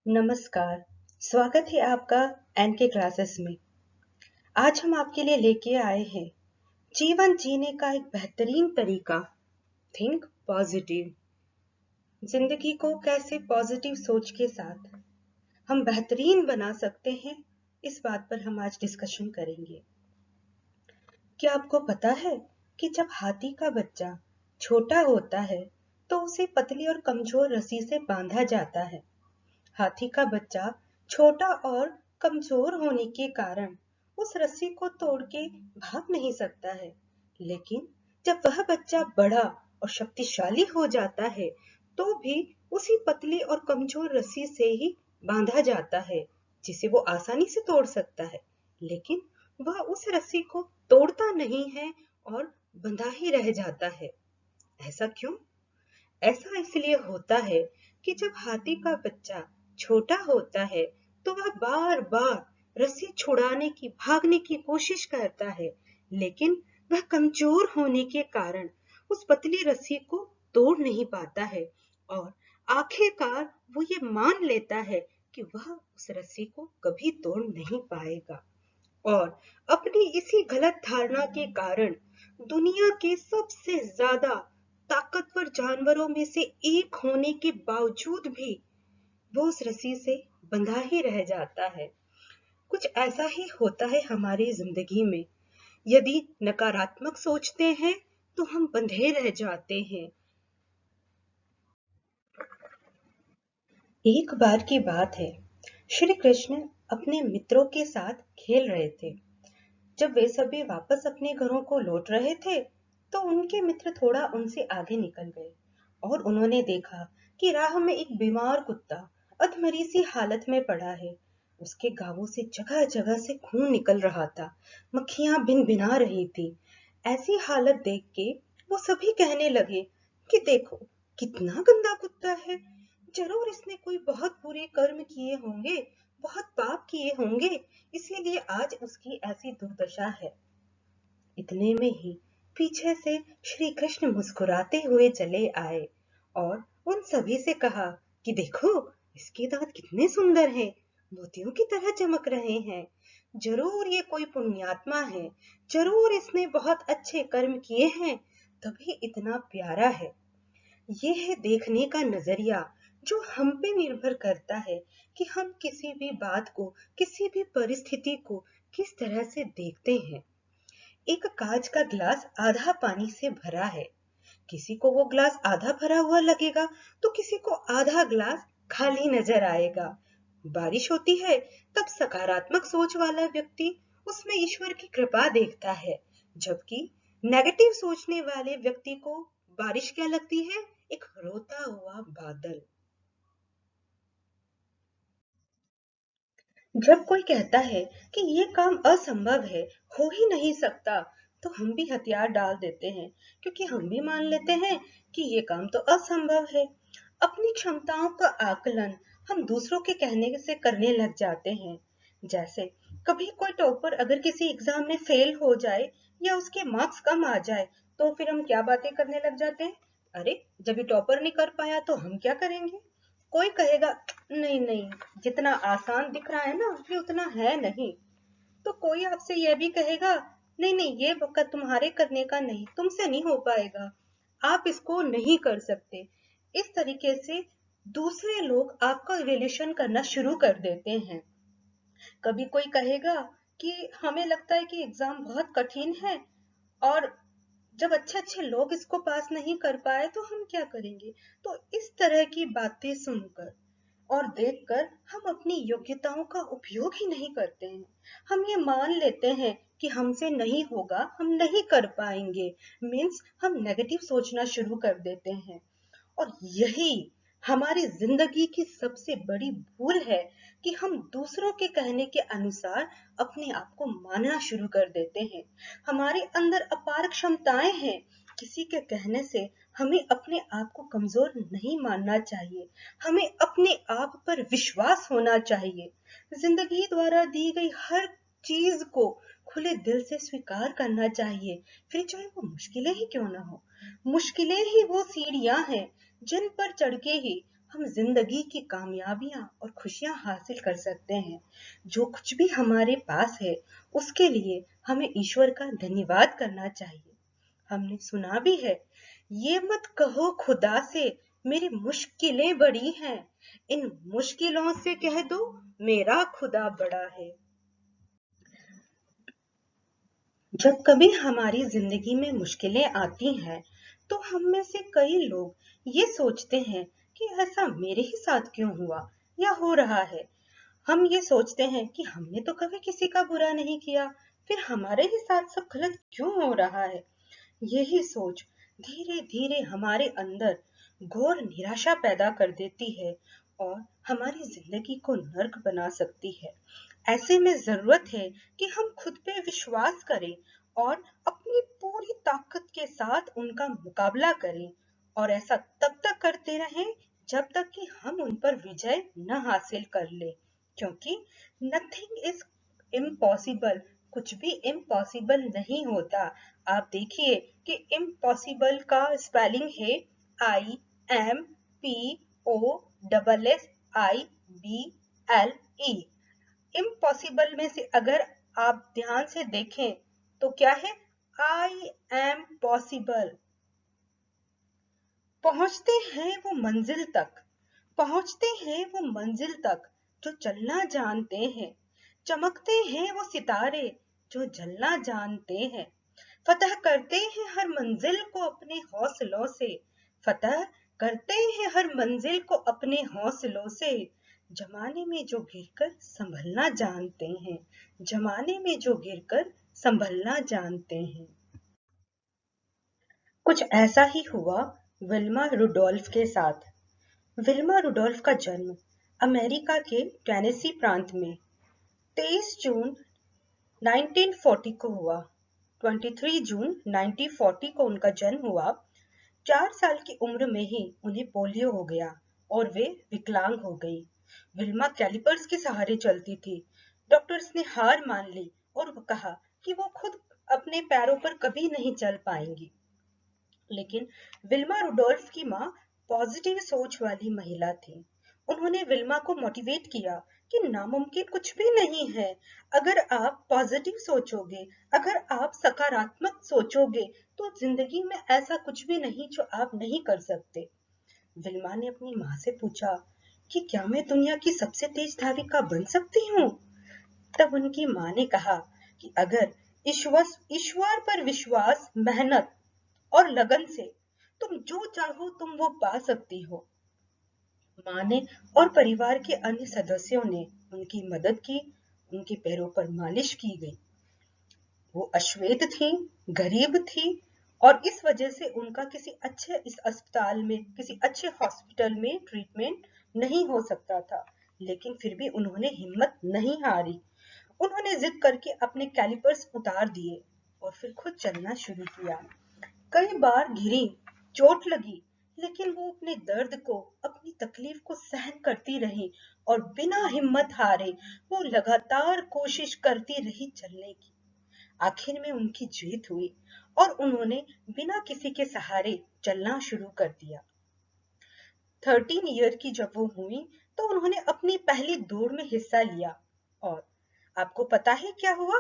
नमस्कार, स्वागत है आपका एनके क्लासेस में। आज हम आपके लिए लेके आए हैं जीवन जीने का एक बेहतरीन तरीका, थिंक पॉजिटिव। जिंदगी को कैसे पॉजिटिव सोच के साथ हम बेहतरीन बना सकते हैं, इस बात पर हम आज डिस्कशन करेंगे। क्या आपको पता है कि जब हाथी का बच्चा छोटा होता है तो उसे पतली और कमजोर रस्सी से बांधा जाता है। हाथी का बच्चा छोटा और कमजोर होने के कारण उस रस्सी को तोड़ के भाग नहीं सकता है, लेकिन जब वह बच्चा बड़ा और शक्तिशाली हो जाता है तो भी उसी पतली और कमजोर रस्सी से ही बांधा जाता है, जिसे वो आसानी से तोड़ सकता है। लेकिन वह उस रस्सी को तोड़ता नहीं है और बंधा ही रह जाता है। ऐसा क्यों? ऐसा इसलिए होता है कि जब हाथी का बच्चा छोटा होता है तो वह बार बार रस्सी छुड़ाने की भागने की कोशिश करता है, लेकिन वह कमजोर होने के कारण उस पतली रस्सी को तोड़ नहीं पाता है और आखिरकार वो ये मान लेता है कि वह उस रस्सी को कभी तोड़ नहीं पाएगा। और अपनी इसी गलत धारणा के कारण दुनिया के सबसे ज्यादा ताकतवर जानवरों में से एक होने के बावजूद भी वो उस रस्सी से बंधा ही रह जाता है। कुछ ऐसा ही होता है हमारी जिंदगी में। यदि नकारात्मक सोचते हैं तो हम बंधे रह जाते हैं। एक बार की बात है, श्री कृष्ण अपने मित्रों के साथ खेल रहे थे। जब वे सभी वापस अपने घरों को लौट रहे थे तो उनके मित्र थोड़ा उनसे आगे निकल गए और उन्होंने देखा कि राह में एक बीमार कुत्ता अधमरी सी हालत में पड़ा है। उसके घावों से जगह जगह से खून निकल रहा था, मक्खियां भिन भिना रही थी। ऐसी हालत देख के वो सभी कहने लगे कि देखो कितना गंदा कुत्ता है, जरूर इसने कोई बहुत बुरे कर्म किए होंगे, बहुत पाप किए होंगे, इसीलिए आज उसकी ऐसी दुर्दशा है। इतने में ही पीछे से श्री कृष्ण मुस्कुराते हुए चले आए और उन सभी से कहा कि देखो इसके दांत कितने सुंदर हैं, मोतियों की तरह चमक रहे हैं। जरूर ये कोई पुण्यात्मा है, जरूर इसने बहुत अच्छे कर्म किए हैं, तभी इतना प्यारा है। ये है देखने का नजरिया, जो हम पे निर्भर करता है कि हम किसी भी बात को, किसी भी परिस्थिति को किस तरह से देखते हैं। एक कांच का ग्लास आधा पानी से भरा है। किसी को वो ग्लास आधा भरा हुआ लगेगा तो किसी को आधा ग्लास खाली नजर आएगा। बारिश होती है तब सकारात्मक सोच वाला व्यक्ति उसमें ईश्वर की कृपा देखता है, जबकि नेगेटिव सोचने वाले व्यक्ति को बारिश क्या लगती है? एक रोता हुआ बादल। जब कोई कहता है कि ये काम असंभव है, हो ही नहीं सकता, तो हम भी हथियार डाल देते हैं, क्योंकि हम भी मान लेते हैं कि ये काम तो असंभव है। अपनी क्षमताओं का आकलन हम दूसरों के कहने से करने लग जाते हैं। जैसे कभी कोई टॉपर अगर किसी एग्जाम में फेल हो जाए या उसके मार्क्स कम आ जाए, तो फिर हम क्या बातें करने लग जाते हैं? अरे जब ये टॉपर नहीं कर पाया तो हम क्या करेंगे? कोई कहेगा नहीं नहीं, जितना आसान दिख रहा है ना ये उतना है नहीं। तो कोई आपसे यह भी कहेगा नहीं नहीं, ये वक्त तुम्हारे करने का नहीं, तुमसे नहीं हो पाएगा, आप इसको नहीं कर सकते। इस तरीके से दूसरे लोग आपका रिलेशन करना शुरू कर देते हैं। कभी कोई कहेगा कि हमें लगता है कि एग्जाम बहुत कठिन है और जब अच्छे अच्छे लोग इसको पास नहीं कर पाए तो हम क्या करेंगे? तो इस तरह की बातें सुनकर और देखकर हम अपनी योग्यताओं का उपयोग ही नहीं करते हैं। हम ये मान लेते हैं कि हमसे नहीं होगा, हम नहीं कर पाएंगे, मीन्स हम नेगेटिव सोचना शुरू कर देते हैं। और यही हमारी जिंदगी की सबसे बड़ी भूल है कि हम दूसरों के कहने के अनुसार अपने आप को मानना शुरू कर देते हैं। हमारे अंदर अपार क्षमताएं हैं, किसी के कहने से हमें अपने आप को कमजोर नहीं मानना चाहिए। हमें अपने आप पर विश्वास होना चाहिए। जिंदगी द्वारा दी गई हर चीज को खुले दिल से स्वीकार करना चाहिए, फिर चाहे वो मुश्किलें ही क्यों ना हो। मुश्किलें ही वो सीढ़ियां हैं जिन पर चढ़ के ही हम जिंदगी की कामयाबियां और खुशियां हासिल कर सकते हैं। जो कुछ भी हमारे पास है उसके लिए हमें ईश्वर का धन्यवाद करना चाहिए। हमने सुना भी है, ये मत कहो खुदा से मेरी मुश्किलें बड़ी हैं, इन मुश्किलों से कह दो मेरा खुदा बड़ा है। जब कभी हमारी जिंदगी में मुश्किलें आती हैं तो हम में से कई लोग ये सोचते हैं कि ऐसा मेरे ही साथ क्यों हुआ या हो रहा है। हम ये सोचते हैं कि हमने तो कभी किसी का बुरा नहीं किया, फिर हमारे ही साथ सब गलत क्यों हो रहा है। यही सोच धीरे धीरे हमारे अंदर घोर निराशा पैदा कर देती है और हमारी जिंदगी को नर्क बना सकती है। ऐसे में जरूरत है कि हम खुद पे विश्वास करें और अपनी पूरी ताकत के साथ उनका मुकाबला करें, और ऐसा तब तक करते रहें जब तक कि हम उन पर विजय न हासिल कर ले, क्योंकि नथिंग इज इम्पॉसिबल, कुछ भी इम्पॉसिबल नहीं होता। आप देखिए कि इम्पॉसिबल का स्पेलिंग है IMPOSSIBLE। इम्पॉसिबल में से अगर आप ध्यान से देखें तो क्या है, आई एम पॉसिबल। पहुंचते हैं वो मंजिल तक, पहुंचते हैं वो मंजिल तक जो चलना जानते हैं, चमकते हैं वो सितारे जो जलना जानते हैं, फतह करते हैं हर मंजिल को अपने हौसलों से, फतह करते हैं हर मंजिल को अपने हौसलों से, जमाने में जो गिरकर संभलना जानते हैं, जमाने में जो गिरकर संभलना जानते हैं। कुछ ऐसा ही हुआ विल्मा रुडोल्फ के साथ। विल्मा रुडोल्फ का जन्म अमेरिका के टेनेसी प्रांत में 23 जून 1940 को हुआ। 23 जून 1940 को उनका जन्म हुआ। 4 साल की उम्र में ही उन्हें पोलियो हो गया और वे विकलांग हो गई। विल्मा कैलिपर्स के सहारे चलती थी। डॉक्टर्स ने हार मान ली और कहा कि वो खुद अपने पैरों पर कभी नहीं चल पाएंगी। लेकिन विल्मा रुडोल्फ की माँ पॉजिटिव सोच वाली महिला थी। उन्होंने विल्मा को मोटिवेट किया कि नामुमकिन कुछ भी नहीं है। अगर आप पॉजिटिव सोचोगे, अगर आप सकारात्मक सोचोगे तो जिंदगी में ऐसा कुछ भी नहीं जो आप नहीं कर सकते। विल्मा ने अपनी माँ से पूछा कि क्या मैं दुनिया की सबसे तेज धाविका बन सकती हूँ। तब उनकी माँ ने कहा कि अगर ईश्वर पर विश्वास, मेहनत और लगन से तुम जो चाहो तुम वो पा सकती हो। माँ ने और परिवार के अन्य सदस्यों ने उनकी मदद की, उनके पैरों पर मालिश की गई। वो अश्वेत थी, गरीब थी और इस वजह से उनका किसी अच्छे इस अस्पताल में, किसी अच्छे हॉस्पिटल में ट्रीटमेंट नहीं हो सकता था। लेकिन फिर भी उन्होंने हिम्मत नहीं हारी। उन्होंने जिद करके अपने कैलिपर्स उतार दिए और फिर खुद चलना शुरू किया। कई बार गिरी, चोट लगी, लेकिन वो अपने दर्द को, अपनी तकलीफ को सहन करती रही और बिना हिम्मत हारे वो लगातार कोशिश करती रही चलने की। आखिर में उनकी जीत हुई और उन्होंने बिना किसी के सहारे चलना शुरू कर दिया। 13 ईयर की जब वो हुई तो उन्होंने अपनी पहली दौड़ में हिस्सा लिया और आपको पता है क्या हुआ?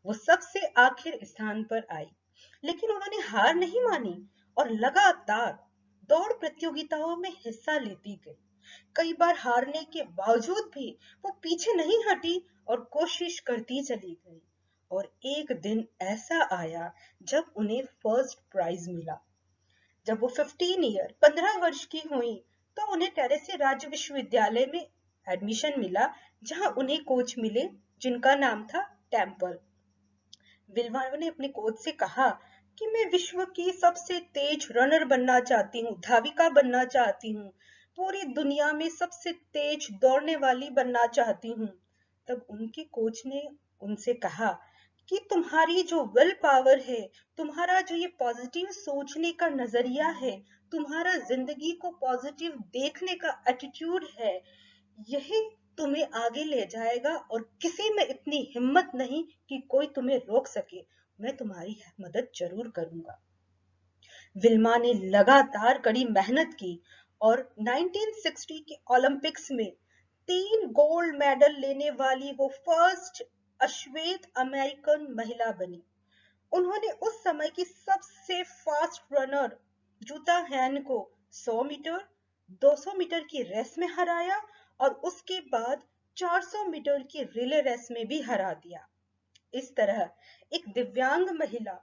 वो सबसे आखिर स्थान पर आई। लेकिन उन्होंने हार नहीं मानी और लगातार दौड़ प्रतियोगिताओं में हिस्सा लेती गई। कई बार हारने के बावजूद भी वो पीछे नहीं हटी और कोशिश करती चली गई। और एक दिन ऐसा आया जब उन्हें फर्स्ट प्राइज मिला। जब वो 15 वर्ष की हुई तो उन्हें टेनेसी राज्य विश्वविद्यालय में एडमिशन मिला, जहां उन्हें कोच मिले जिनका नाम था टेम्पल। विल्मा ने अपने कोच से कहा कि मैं विश्व की सबसे तेज रनर बनना चाहती हूँ, धाविका बनना चाहती हूँ, पूरी दुनिया में सबसे तेज दौड़ने वाली बनना चाहती हूँ। तब उनके कोच ने उनसे कहा कि तुम्हारी जो विल पावर है, तुम्हारा जो ये पॉजिटिव सोचने का नजरिया है, तुम्हारा जिंदगी को पॉजिटिव देखने का एटीट्यूड है, यही तुम्हें आगे ले जाएगा और किसी में इतनी हिम्मत नहीं कि कोई तुम्हें रोक सके। मैं तुम्हारी मदद जरूर करूंगा। विल्मा ने लगातार कड़ी मेहनत की और 1960 के ओलंपिक्स में 3 गोल्ड मेडल लेने वाली वो फर्स्ट अश्वेत अमेरिकन महिला बनी। उन्होंने उस समय की सबसे फास्ट रनर जूता हैन को 100 मीटर, 200 मीटर की रेस में हराया और उसके बाद 400 मीटर की रिले रेस में भी हरा दिया। इस तरह एक दिव्यांग महिला,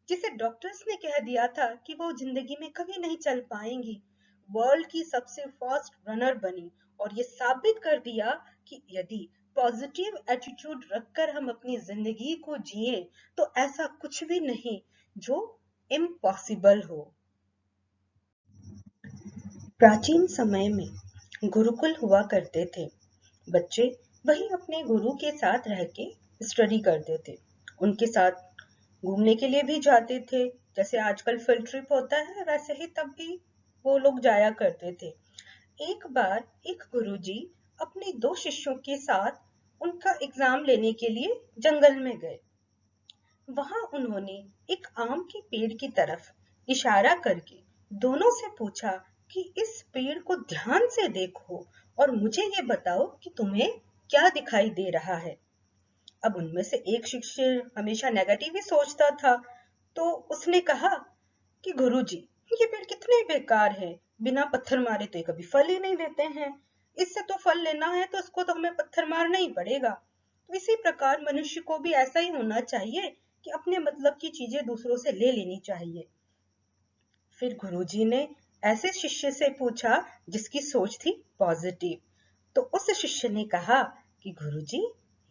जिसे डॉक्टर्स ने कह दिया था कि वो जिंदगी में कभी नहीं चल पाएंगी, वर्ल्ड की सबसे फास्ट रनर बनी और ये साबित कर दिया कि यदि पॉजिटिव एटीट्यूड रखकर हम अपनी जिंदगी को जिए तो ऐसा कुछ भी नहीं जो इम्पॉसिबल हो। प्राचीन समय में गुरुकुल हुआ करते थे। बच्चे वही अपने गुरु के साथ रह के स्टडी करते थे। उनके साथ घूमने के लिए भी जाते थे, जैसे आजकल फील्ड ट्रिप होता है वैसे ही तब भी वो लोग जाया करते थे। एक बार एक गुरुजी अपने 2 शिष्यों के साथ उनका एग्जाम लेने के लिए जंगल में गए। वहां उन्होंने एक आम के पेड़ की तरफ इशारा करके दोनों से पूछा कि इस पेड़ को ध्यान से देखो और मुझे ये बताओ कि तुम्हें क्या दिखाई दे रहा है। अब उनमें से एक शिष्य हमेशा नेगेटिव ही सोचता था, तो उसने कहा कि गुरुजी, ये पेड़ कितने बेकार है, बिना पत्थर मारे तो ये कभी फल ही नहीं देते हैं। इससे तो फल लेना है तो इसको तो हमें पत्थर मारना ही पड़ेगा। तो इसी प्रकार मनुष्य को भी ऐसा ही होना चाहिए कि अपने मतलब की चीजें दूसरों से ले लेनी चाहिए। फिर गुरुजी ने ऐसे शिष्य से पूछा जिसकी सोच थी पॉजिटिव। तो उस शिष्य ने कहा कि गुरुजी,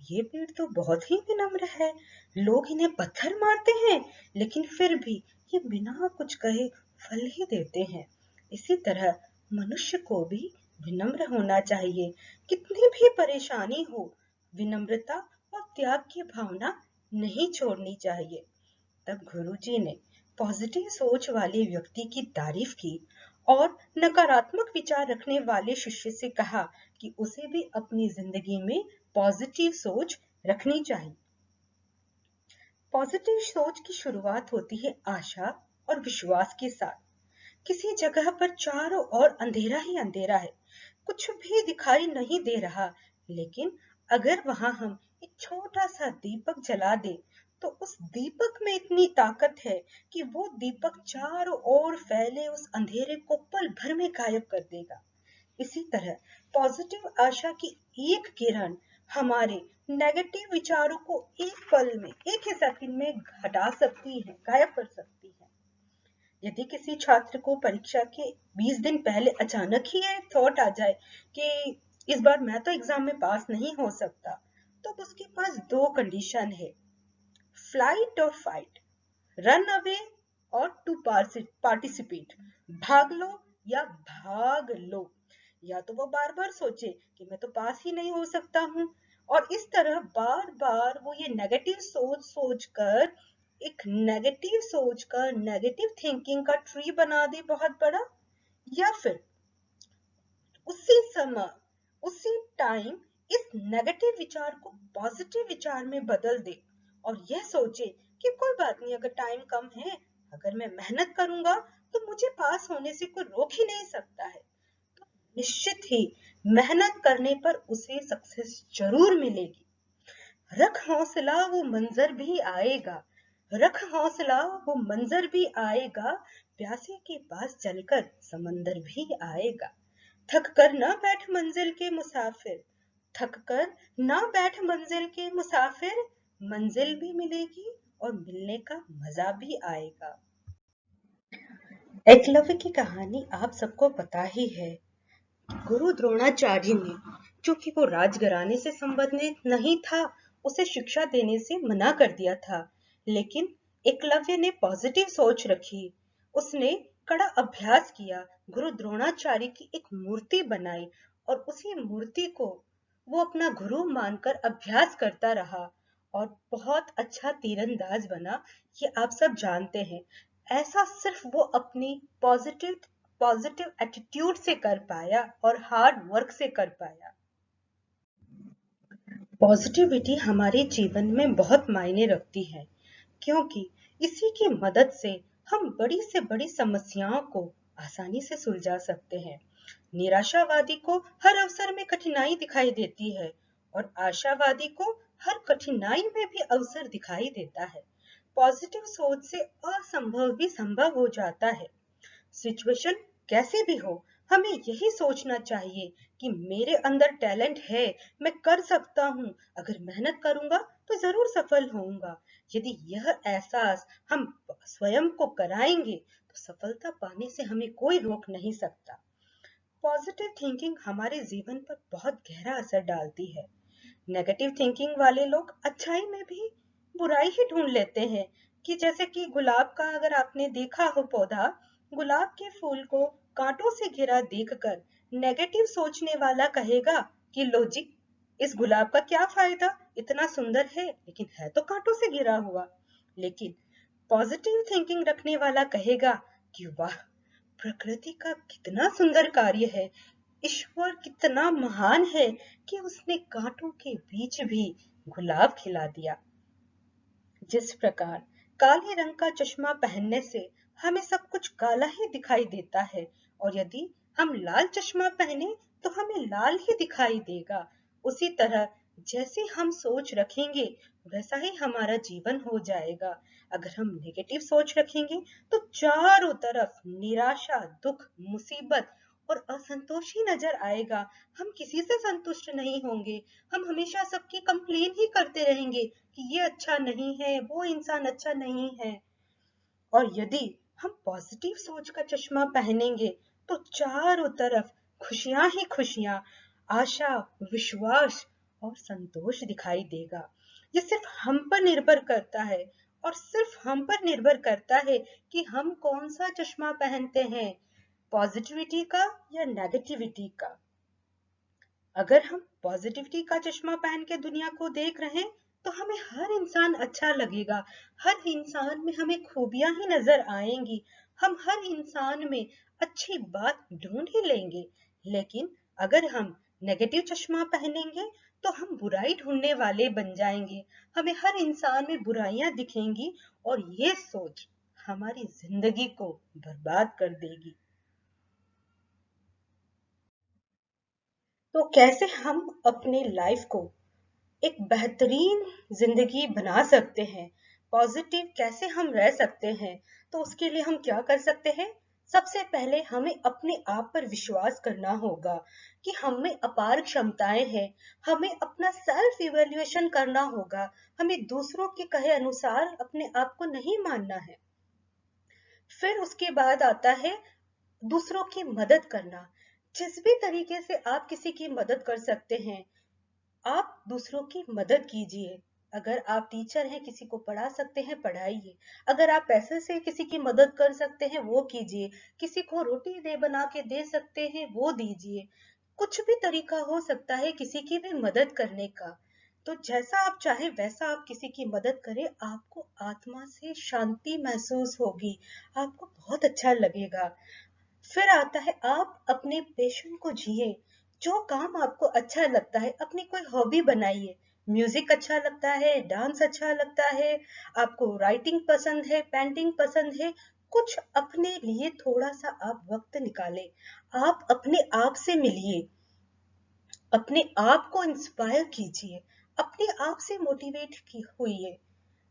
ये पेड़ तो बहुत ही विनम्र है, लोग इन्हें पत्थर मारते हैं लेकिन फिर भी ये बिना कुछ कहे फल ही देते हैं। इसी तरह मनुष्य को भी विनम्र होना चाहिए, कितनी भी परेशानी हो, विनम्रता और त्याग की भावना नहीं छोड़नी चाहिए। तब गुरुजी ने पॉजिटिव सोच वाले व्यक्ति की तारीफ की और नकारात्मक विचार रखने वाले शिष्य से कहा कि उसे भी अपनी जिंदगी में पॉजिटिव सोच रखनी चाहिए। पॉजिटिव सोच की शुरुआत होती है आशा और विश्वास के साथ। किसी जगह पर चारों ओर अंधेरा ही अंधेरा है, कुछ भी दिखाई नहीं दे रहा, लेकिन अगर वहां हम एक छोटा सा दीपक जला दे तो उस दीपक में इतनी ताकत है कि वो दीपक चारों ओर फैले उस अंधेरे को पल भर में गायब कर देगा। इसी तरह पॉजिटिव आशा की एक किरण हमारे नेगेटिव विचारों को एक पल में, एक ही सेकंड में हटा सकती है, गायब कर सकती है। यदि किसी छात्र को परीक्षा के 20 दिन पहले अचानक ही ये थॉट आ जाए कि इस बार मैं तो एग्जाम में पास नहीं हो सकता, तो उसके पास 2 कंडीशन है, फ्लाइट और फाइट, रन अवे और टू पार्टिसिपेट, भाग लो या भाग लो। या तो वो बार बार सोचे कि मैं तो पास ही नहीं हो सकता हूँ और इस तरह बार बार वो ये नेगेटिव सोच कर एक नेगेटिव सोच का, नेगेटिव थिंकिंग का ट्री बना दे बहुत बड़ा, या फिर उसी समय, उसी टाइम इस नेगेटिव विचार को पॉजिटिव विचार में बदल दे और यह सोचे कि कोई बात नहीं, अगर टाइम कम है, अगर मैं मेहनत करूंगा तो मुझे पास होने से कोई रोक ही नहीं सकता है। तो निश्चित ही मेहनत करने पर उसे सक्सेस जरूर मिलेगी। रख हौसला वो मंजर भी आएगा, रख हौसला वो मंजर भी आएगा, प्यासे के पास चलकर समंदर भी आएगा। थक कर ना बैठ मंजिल के मुसाफिर, थक कर ना बैठ मंजिल के मुसाफिर, मंजिल भी मिलेगी और मिलने का मजा भी आएगा। एकलव्य की कहानी आप सबको पता ही है। गुरु द्रोणाचार्य ने, चूंकि वो राजघराने से संबंधित नहीं था, उसे शिक्षा देने से मना कर दिया था, लेकिन एकलव्य ने पॉजिटिव सोच रखी। उसने कड़ा अभ्यास किया, गुरु द्रोणाचार्य की एक मूर्ति बनाई और उसी मूर्ति को वो अपना गुरु मानकर अभ्यास करता रहा और बहुत अच्छा तीरंदाज बना। ये आप सब जानते हैं। ऐसा सिर्फ वो अपनी पॉजिटिव एटीट्यूड से कर पाया और हार्ड वर्क से कर पाया। पॉजिटिविटी हमारे जीवन में बहुत मायने रखती है, क्योंकि इसी की मदद से हम बड़ी से बड़ी समस्याओं को आसानी से सुलझा सकते हैं। निराशावादी को हर अवसर में कठिनाई दिखाई देती है और आशावादी को हर कठिनाई में भी अवसर दिखाई देता है। पॉजिटिव सोच से असंभव भी संभव हो जाता है। सिचुएशन कैसे भी हो, हमें यही सोचना चाहिए कि मेरे अंदर टैलेंट है, मैं कर सकता हूँ, अगर मेहनत करूंगा तो जरूर सफल होऊंगा। यदि यह एहसास हम स्वयं को कराएंगे तो सफलता पाने से हमें कोई रोक नहीं सकता। पॉजिटिव थिंकिंग हमारे जीवन पर बहुत गहरा असर डालती है। नेगेटिव थिंकिंग वाले लोग अच्छाई में भी बुराई ही ढूंढ लेते हैं। कि जैसे कि गुलाब का अगर आपने देखा हो पौधा, गुलाब के फूल को कांटों से घिरा देखकर नेगेटिव सोचने वाला कहेगा कि लो जी, इस गुलाब का क्या फायदा, इतना सुंदर है लेकिन है तो कांटों से घिरा हुआ। लेकिन पॉजिटिव थिंकिंग रखने वाला कहेगा कि वाह, प्रकृति का कितना सुंदर कार्य है, ईश्वर कितना महान है कि उसने कांटों के बीच भी गुलाब खिला दिया। जिस प्रकार काले रंग का चश्मा पहनने से हमें सब कुछ काला ही दिखाई देता है और यदि हम लाल चश्मा पहने तो हमें लाल ही दिखाई देगा, उसी तरह जैसी हम सोच रखेंगे वैसा ही हमारा जीवन हो जाएगा। अगर हम नेगेटिव सोच रखेंगे तो चारों तरफ निराशा, दुख, मुसीबत और असंतोष ही नजर आएगा। हम किसी से संतुष्ट नहीं होंगे, हम हमेशा सबकी कंप्लेन ही करते रहेंगे कि ये अच्छा नहीं है, वो इंसान अच्छा नहीं है। और यदि हम पॉजिटिव सोच का चश्मा पहनेंगे तो चारों तरफ खुशियां ही खुशियां, आशा, विश्वास और संतोष दिखाई देगा। ये सिर्फ हम पर निर्भर करता है और सिर्फ हम पर निर्भर करता है कि हम कौन सा चश्मा पहनते हैं, पॉजिटिविटी का या नेगेटिविटी का। अगर हम पॉजिटिविटी का चश्मा पहन के दुनिया को देख रहे हैं तो हमें हर इंसान अच्छा लगेगा, हर इंसान में हमें खूबियां ही नजर आएंगी, हम हर इंसान में अच्छी बात ढूंढ ही लेंगे। लेकिन अगर हम नेगेटिव चश्मा पहनेंगे तो हम बुराई ढूंढने वाले बन जाएंगे, हमें हर इंसान में बुराइयां दिखेंगी और ये सोच हमारी जिंदगी को बर्बाद कर देगी। तो कैसे हम अपनी लाइफ को एक बेहतरीन जिंदगी बना सकते हैं, पॉजिटिव कैसे हम रह सकते हैं, तो उसके लिए हम क्या कर सकते हैं। सबसे पहले हमें अपने आप पर विश्वास करना होगा कि हम में अपार क्षमताएं हैं। हमें अपना सेल्फ इवेल्युएशन करना होगा, हमें दूसरों के कहे अनुसार अपने आप को नहीं मानना है। फिर उसके बाद आता है दूसरों की मदद करना। जिस भी तरीके से आप किसी की मदद कर सकते हैं, आप दूसरों की मदद कीजिए। अगर आप टीचर हैं, किसी को पढ़ा सकते हैं, पढ़ाइए। अगर आप पैसे से किसी की मदद कर सकते हैं, वो कीजिए। किसी को रोटी दे बना के दे सकते हैं, वो दीजिए। कुछ भी तरीका हो सकता है किसी की भी मदद करने का। तो जैसा आप चाहे वैसा आप किसी की मदद करें, आपको आत्मा से शांति महसूस होगी, आपको बहुत अच्छा लगेगा। फिर आता है आप अपने पैशन को जिए। जो काम आपको अच्छा लगता है अपनी कोई हॉबी बनाइए। म्यूजिक अच्छा लगता है, डांस अच्छा लगता है, आपको राइटिंग पसंद है, पेंटिंग पसंद है, कुछ अपने लिए थोड़ा सा आप वक्त निकालें। आप अपने आप से मिलिए, अपने आप को इंस्पायर कीजिए, अपने आप से मोटिवेट की होइए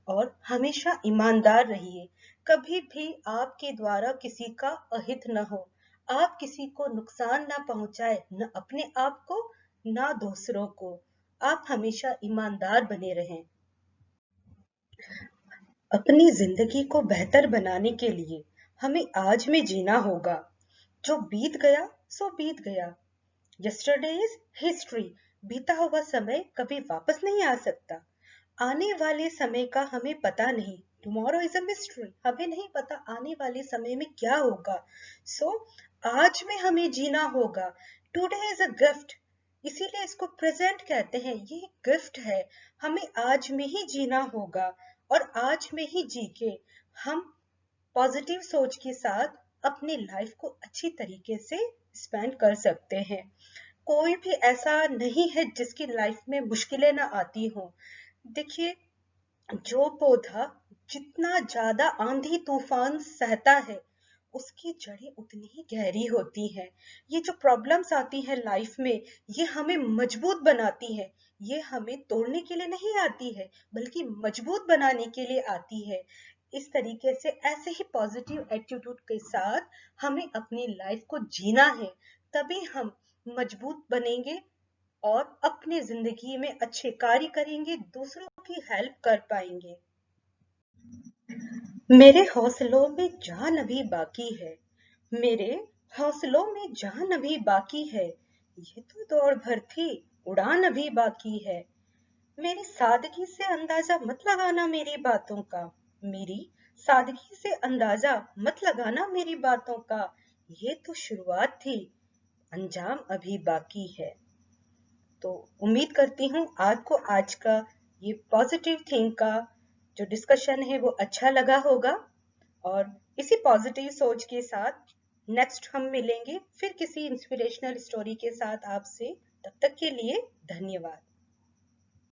और हमेशा ईमानदार रहिए। कभी भी आपके द्वारा किसी का अहित न हो, आप किसी को नुकसान ना पहुंचाए, न अपने आप को ना दूसरों को। आप हमेशा ईमानदार बने रहें। अपनी जिंदगी को बेहतर बनाने के लिए हमें आज में जीना होगा। जो बीत गया सो बीत गया। Yesterday is history. बीता हुआ समय कभी वापस नहीं आ सकता। आने वाले समय का हमें पता नहीं। Tomorrow is a mystery. हमें नहीं पता आने वाले समय में क्या होगा। सो आज में हमें जीना होगा। टुडे इज अ गिफ्ट, इसीलिए इसको प्रेजेंट कहते हैं। ये गिफ्ट है, हमें आज में ही जीना होगा और आज में ही जी के हम पॉजिटिव सोच के साथ अपनी लाइफ को अच्छी तरीके से स्पेंड कर सकते हैं। कोई भी ऐसा नहीं है जिसकी लाइफ में मुश्किलें ना आती हों। देखिए, जो पौधा जितना ज्यादा आंधी तूफान सहता है उसकी जड़ें उतनी ही गहरी होती हैं। ये जो प्रॉब्लम्स आती हैं लाइफ में, ये हमें मजबूत बनाती है। ये हमें तोड़ने के लिए नहीं आती है, बल्कि मजबूत बनाने के लिए आती है। इस तरीके से ऐसे ही पॉजिटिव एटीट्यूड के साथ हमें अपनी लाइफ को जीना है। तभी हम मजबूत बनेंगे और अपनी जिंदगी में अच्छे कार्य करेंगे, दूसरों की हेल्प कर पाएंगे। मेरे हौसलों में जान अभी बाकी है, मेरे हौसलों में जान अभी बाकी है, ये तो दौड़ भर थी, उड़ान अभी बाकी है। मेरी सादगी से अंदाजा मत लगाना मेरी बातों का, मेरी सादगी से अंदाजा मत लगाना मेरी बातों का, ये तो शुरुआत थी, अंजाम अभी बाकी है। तो उम्मीद करती हूँ आपको आज का ये पॉजिटिव थिंक का जो डिस्कशन है वो अच्छा लगा होगा, और इसी पॉजिटिव सोच के साथ नेक्स्ट हम मिलेंगे फिर किसी इंस्पिरेशनल स्टोरी के साथ आपसे। तब तक के लिए धन्यवाद।